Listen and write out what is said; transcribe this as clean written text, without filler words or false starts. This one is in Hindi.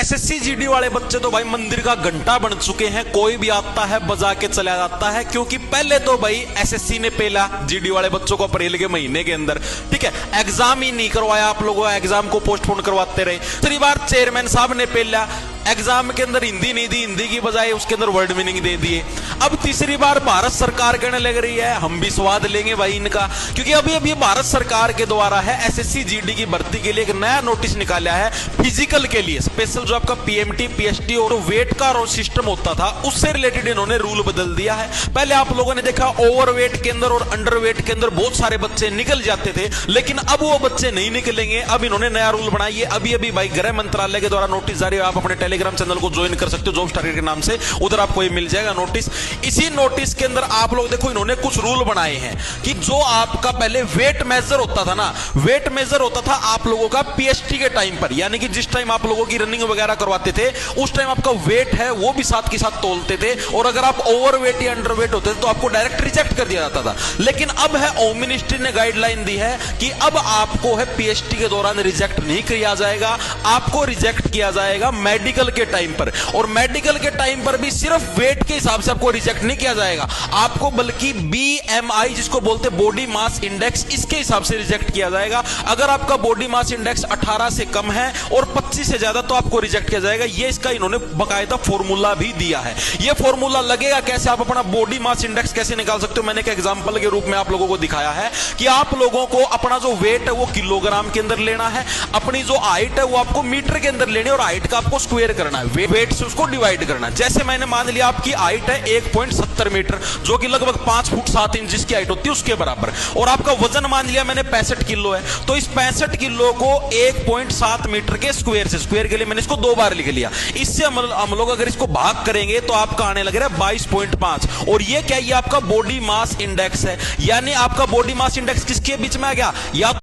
एसएससी जीडी वाले बच्चे तो भाई मंदिर का घंटा बन चुके हैं, कोई भी आता है बजा के चला जाता है। क्योंकि पहले तो भाई एसएससी ने पहला जीडी वाले बच्चों को अप्रैल के महीने के अंदर, ठीक है, एग्जाम ही नहीं करवाया, आप लोगों एग्जाम को पोस्टपोन करवाते रहे। दूसरी बार चेयरमैन साहब ने पहला एग्जाम के अंदर हिंदी नहीं दी, हिंदी की बजाय उसके अंदर वर्ड मीनिंग दे दिए। अब तीसरी बार भारत सरकार कहने लग रही है हम भी स्वाद लेंगे भाई इनका, क्योंकि अभी अभी भारत सरकार के द्वारा है एसएससी जीडी की भर्ती के लिए एक नया नोटिस निकाला है फिजिकल के लिए। स्पेशल जो आपका पीएमटी पीएचटी और वेट का सिस्टम होता था उससे रिलेटेड इन्होंने रूल बदल दिया है। पहले आप लोगों ने देखा ओवरवेट के अंदर और अंडरवेट के अंदर बहुत सारे बच्चे निकल जाते थे, लेकिन अब वो बच्चे नहीं निकलेंगे। अब इन्होंने नया रूल बनाई है, अभी अभी भाई गृह मंत्रालय के द्वारा नोटिस जारी है। आप अपने टेलीग्राम चैनल को ज्वाइन कर सकते हो जॉब स्टार के नाम से, उधर आपको ये मिल जाएगा नोटिस। इसी नोटिस के अंदर आप लोग देखो इन्होंने कुछ रूल बनाए हैं कि जो आपका पहले वेट मेजर होता था ना, वेट मेजर होता था आप लोगों का पीएचटी के टाइम पर, यानी कि जिस टाइम आप लोगों की रनिंग वगैरह करवाते थे उस टाइम आपका वेट है वो भी साथ के साथ तोलते थे, और अगर आप ओवरवेट या अंडरवेट होते थे तो आपको डायरेक्ट रिजेक्ट कर दिया जाता था। लेकिन अब है होम मिनिस्ट्री ने गाइडलाइन दी है कि अब आपको है पीएचटी के दौरान रिजेक्ट नहीं किया जाएगा, आपको रिजेक्ट किया जाएगा मेडिकल के टाइम पर। और मेडिकल के टाइम पर भी सिर्फ वेट के हिसाब से आपको रिजेक्ट नहीं किया जाएगा, आपको बल्कि बीएमआई जिसको बोलते बॉडी मास इंडेक्स, इसके हिसाब से रिजेक्ट किया जाएगा। अगर आपका बॉडी मास इंडेक्स 18 से कम है और 25 से ज्यादा तो आपको रिजेक्ट किया जाएगा। ये इसका इन्होंने बकायदा फॉर्मूला भी दिया है। ये फॉर्मूला लगेगा कैसे, आप अपना बॉडी मास इंडेक्स कैसे निकाल सकते हो, मैंने एक एग्जांपल के रूप में आप लोगों को दिखाया है कि आप लोगों को अपना जो वेट है वो किलोग्राम के अंदर लेना है, अपनी जो हाइट है वो आपको मीटर के अंदर लेनी है, और हाइट का आपको स्क्वायर करना है, वेट से उसको डिवाइड करना है। जैसे मैंने मान लिया आपकी हाइट है 1.70 मीटर, जो कि लगभग 5 फुट 7 इंच जिसकी हाइट होती है उसके बराबर, और आपका वजन मान लिया मैंने 65 किलो है, तो इस 65 किलो को 1.7 मीटर के स्क्वायर से, स्क्वायर के लिए मैंने इसको 2 बार लिख लिया, इससे हम लोग अगर इसको भाग करेंगे तो आपका आने लग रहा है 22.5। और ये क्या, ये आपका बॉडी मास इंडेक्स है, यानी आपका बॉडी मास इंडेक्स किसके बीच में आ गया, या